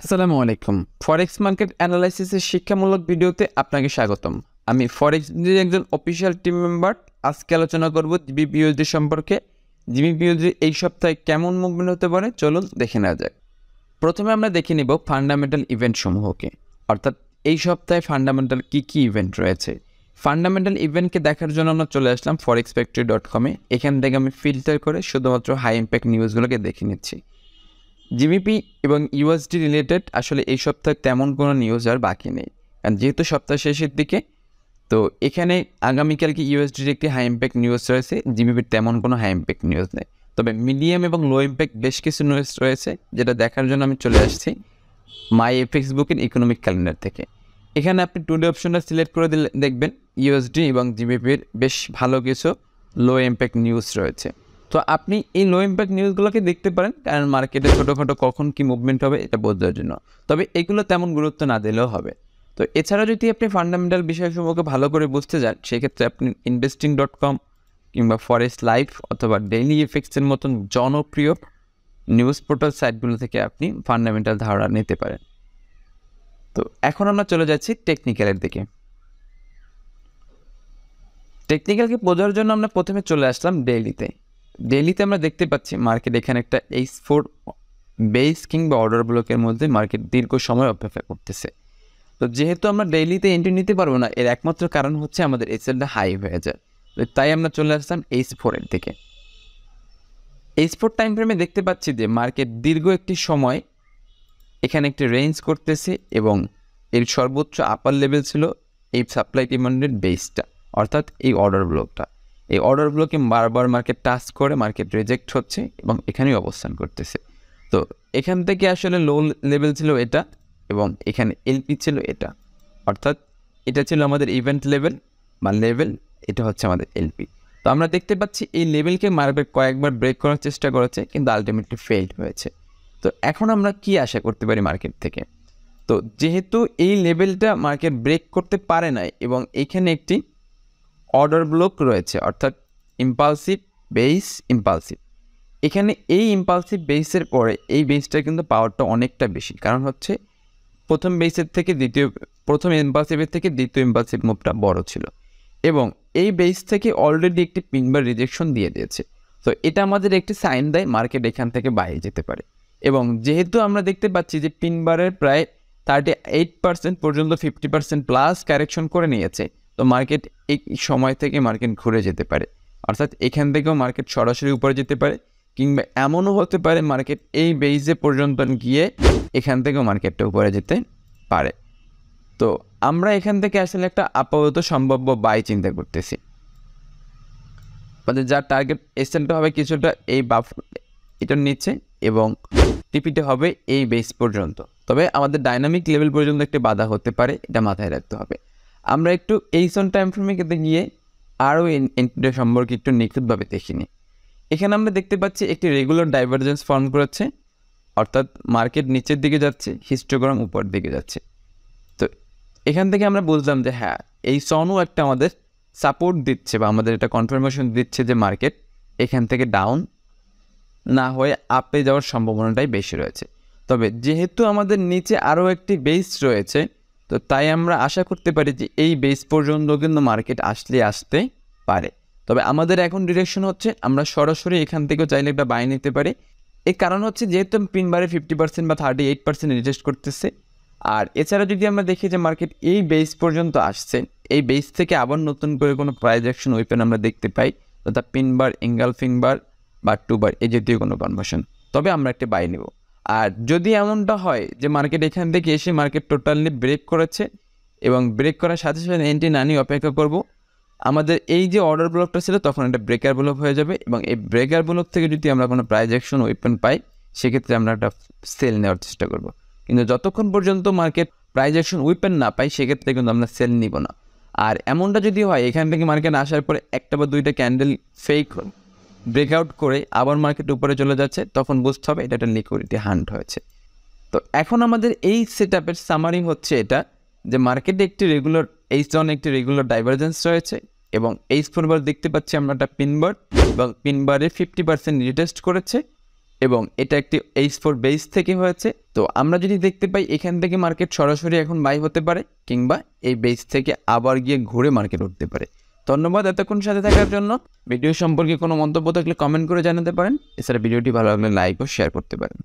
আসসালামু আলাইকুম। ফরেক্স মার্কেট অ্যানালাইসিসের শিক্ষামূলক ভিডিওতে আপনাকে স্বাগতম। আমি ফরেক্সের একজন অফিসিয়াল টিম মেম্বার। আজকে আলোচনা করব জিবিপিইউএসডি সম্পর্কে। জিবিপিইউএসডি এই সপ্তাহে কেমন মুভমেন্ট হতে পারে চলুন দেখে নেওয়া যাক। প্রথমে আমরা দেখে নিব ফান্ডামেন্টাল ইভেন্ট সমূহকে, অর্থাৎ এই সপ্তাহে ফান্ডামেন্টাল কী কী ইভেন্ট রয়েছে। ফান্ডামেন্টাল ইভেন্টকে দেখার জন্য আমরা চলে আসলাম forexfactory.com-এ। এখান থেকে আমি ফিল্টার করে শুধুমাত্র হাই ইম্প্যাক্ট নিউজগুলোকে দেখে নিচ্ছি। জিবিপি এবং ইউএসডি রিলেটেড আসলে এই সপ্তাহে তেমন কোনো নিউজ আর বাকি নেই, কারণ যেহেতু সপ্তাহ শেষের দিকে, তো এখানে আগামীকালকে ইউএসডির একটি হাই ইম্প্যাক্ট নিউজ রয়েছে। জিবিপির তেমন কোনো হাই ইম্প্যাক্ট নিউজ নেই, তবে মিডিয়াম এবং লো ইম্প্যাক্ট বেশ কিছু নিউজ রয়েছে, যেটা দেখার জন্য আমি চলে আসছি মাই এফএক্স বুকের ইকোনমিক ক্যালেন্ডার থেকে। এখানে আপনি টুডে অপশনটা সিলেক্ট করে দিলে দেখবেন ইউএসডি এবং জিবিপির বেশ ভালো কিছু লো ইম্প্যাক্ট নিউজ রয়েছে। তো আপনি এই লো ইম্প্যাক্ট নিউজগুলোকে দেখতে পারেন, কারণ মার্কেটে ছোটোখাটো কখন কী মুভমেন্ট হবে এটা বোঝার জন্য। তবে এগুলো তেমন গুরুত্ব না দিলেও হবে। তো এছাড়া যদি আপনি ফান্ডামেন্টাল বিষয়সমূহকে ভালো করে বুঝতে চান, সেক্ষেত্রে আপনি investing.com কিংবা ফরেস্ট লাইফ অথবা ডেইলি এফএক্সের মতন জনপ্রিয় নিউজ পোর্টাল সাইটগুলো থেকে আপনি ফান্ডামেন্টাল ধারণা নিতে পারেন। তো এখন আমরা চলে যাচ্ছি টেকনিক্যালের দিকে। টেকনিক্যালকে বোঝার জন্য আমরা প্রথমে চলে আসলাম ডেইলিতে আমরা দেখতে পাচ্ছি মার্কেট এখানে একটা H4 বেস কিংবা অর্ডার ব্লকের মধ্যে মার্কেট দীর্ঘ সময় অপেক্ষা করতেছে। তো যেহেতু আমরা ডেইলিতে এন্ট্রি নিতে পারবো না, এর একমাত্র কারণ হচ্ছে আমাদের এসএলটা হাই হয়ে যায়। তো তাই আমরা চলে আসলাম H4 এর দিকে। H4 টাইম ফ্রেমে দেখতে পাচ্ছি যে মার্কেট দীর্ঘ একটি সময় এখানে একটি রেঞ্জ করতেছে এবং এর সর্বোচ্চ আপার লেভেল ছিল এই সাপ্লাই ডিমান্ডের বেসটা, অর্থাৎ এই অর্ডার ব্লকটা। এই অর্ডার ব্লকে বারবার মার্কেট টাচ করে মার্কেট রিজেক্ট হচ্ছে এবং এখানেই অবস্থান করতেছে। তো এখান থেকে আসলে লো লেভেল ছিল এটা এবং এখানে এলপি ছিল এটা, অর্থাৎ এটা ছিল আমাদের ইভেন্ট লেভেল বা লেভেল, এটা হচ্ছে আমাদের এলপি। তো আমরা দেখতে পাচ্ছি এই লেভেলকে মার্কেট কয়েকবার ব্রেক করার চেষ্টা করেছে, কিন্তু আলটিমেটলি ফেইল্ড হয়েছে। তো এখন আমরা কি আশা করতে পারি মার্কেট থেকে? তো যেহেতু এই লেভেলটা মার্কেট ব্রেক করতে পারে নাই এবং এখানে একটি অর্ডার ব্লক রয়েছে, অর্থাৎ ইম্পালসিভ ইম্পালসিভ, এখানে এই ইম্পালসিভ বেসের পরে এই বেসটা কিন্তু পাওয়ারটা অনেকটা বেশি, কারণ হচ্ছে প্রথম ইম্পালসিভের থেকে দ্বিতীয় ইম্পালসিভ মুভটা বড় ছিল এবং এই বেস থেকে অলরেডি একটি পিনবার রিজেকশন দিয়ে দিয়েছে। তো এটা আমাদের একটি সাইন দেয় মার্কেট এখান থেকে বাইরে যেতে পারে। এবং যেহেতু আমরা দেখতে পাচ্ছি যে পিনবারের প্রায় 38% পর্যন্ত 50% প্লাস কারেকশন করে নিয়েছে, তো মার্কেট এই সময় থেকে মার্কেট ঘুরে যেতে পারে, অর্থাৎ এখান থেকেও মার্কেট সরাসরি উপরে যেতে পারে, কিংবা এমনও হতে পারে মার্কেট এই বেইজে পর্যন্ত গিয়ে এখান থেকেও মার্কেটটা উপরে যেতে পারে। তো আমরা এখান থেকে আসলে একটা আপাতত সম্ভাব্য বাই চিন্তা করতেছি, মানে যার টার্গেট এসএলটা হবে কিছুটা এই বাফ এটার নিচে এবং টিপিটা হবে এই বেস পর্যন্ত। তবে আমাদের ডাইনামিক লেভেল পর্যন্ত একটি বাধা হতে পারে, এটা মাথায় রাখতে হবে। আমরা একটু এইসন টাইম ফ্রেমে গিয়ে আরও এন্ট্রিটা সম্পর্কে একটু নিখুঁতভাবে দেখিনি। এখানে আমরা দেখতে পাচ্ছি একটি রেগুলার ডাইভারজেন্স ফর্ম করেছে, অর্থাৎ মার্কেট নিচের দিকে যাচ্ছে, হিস্টোগ্রাম উপর দিকে যাচ্ছে। তো এখান থেকে আমরা বুঝলাম যে হ্যাঁ, এই সনও একটা আমাদের সাপোর্ট দিচ্ছে বা আমাদের এটা কনফার্মেশন দিচ্ছে যে মার্কেট এখান থেকে ডাউন না হয়ে আপে যাওয়ার সম্ভাবনাটাই বেশি রয়েছে। তবে যেহেতু আমাদের নিচে আরও একটি বেস রয়েছে, তো তাই আমরা আশা করতে পারি যে এই বেস পর্যন্ত কিন্তু মার্কেট আসতে পারে। তবে আমাদের এখন ডিরেকশন হচ্ছে আমরা সরাসরি এখান থেকেও চাইলে একটা বাই নিতে পারি। এর কারণ হচ্ছে যেহেতু পিনবারে 50% বা 38% রিটেস্ট করতেছে। আর এছাড়া যদি আমরা দেখি যে মার্কেট এই বেস পর্যন্ত আসছে, এই বেস থেকে আবার নতুন করে কোনো প্রাইস অ্যাকশন ওয়েপেন আমরা দেখতে পাই, অর্থাৎ পিনবার, এঙ্গালফিং বার বা 2 বার, এই জাতীয় কোনো কনভার্সন, তবে আমরা একটা বাই নেব। আর যদি এমনটা হয় যে মার্কেট এখান থেকে এসে মার্কেট টোটালি ব্রেক করেছে এবং ব্রেক করার সাথে সাথে এন্ট্রি না নিয়ে অপেক্ষা করব, আমাদের এই যে অর্ডার ব্লকটা ছিল তখন একটা ব্রেকার ব্লক হয়ে যাবে এবং এই ব্রেকার ব্লক থেকে যদি আমরা কোনো প্রাইস অ্যাকশন ওয়েপেন পাই, সেক্ষেত্রে আমরা একটা সেল নেওয়ার চেষ্টা করব। কিন্তু যতক্ষণ পর্যন্ত মার্কেট প্রাইস অ্যাকশন ওয়েপেন না পাই, সেক্ষেত্রে কিন্তু আমরা সেল নিব না। আর এমনটা যদি হয় এখান থেকে মার্কেট আসার পরে একটা বা দুইটা ক্যান্ডেল ফেক ব্রেকআউট করে আবার মার্কেট উপরে চলে যাচ্ছে, তখন বুঝতে হবে এটা একটা লিকুইডিটি হান্ট হয়েছে। তো এখন আমাদের এই সেটআপের সামারি হচ্ছে এটা যে মার্কেটে একটি রেগুলার একটি রেগুলার ডাইভারজেন্স রয়েছে এবং H4 বার দেখতে পাচ্ছি আমরা একটা পিনবার এবং পিনবারে 50% রিটেস্ট করেছে এবং এটা একটি H4 বেস থেকে হয়েছে। তো আমরা যদি দেখতে পাই এখান থেকে মার্কেট সরাসরি এখন বাই হতে পারে, কিংবা এই বেস থেকে আবার গিয়ে ঘুরে মার্কেট উঠতে পারে। ধন্যবাদ এতক্ষণ সাথে থাকার জন্য। ভিডিও সম্পর্কে কোনো মন্তব্য থাকলে কমেন্ট করে জানাতে পারেন। এছাড়া ভিডিওটি ভালো লাগলে লাইক ও শেয়ার করতে পারেন।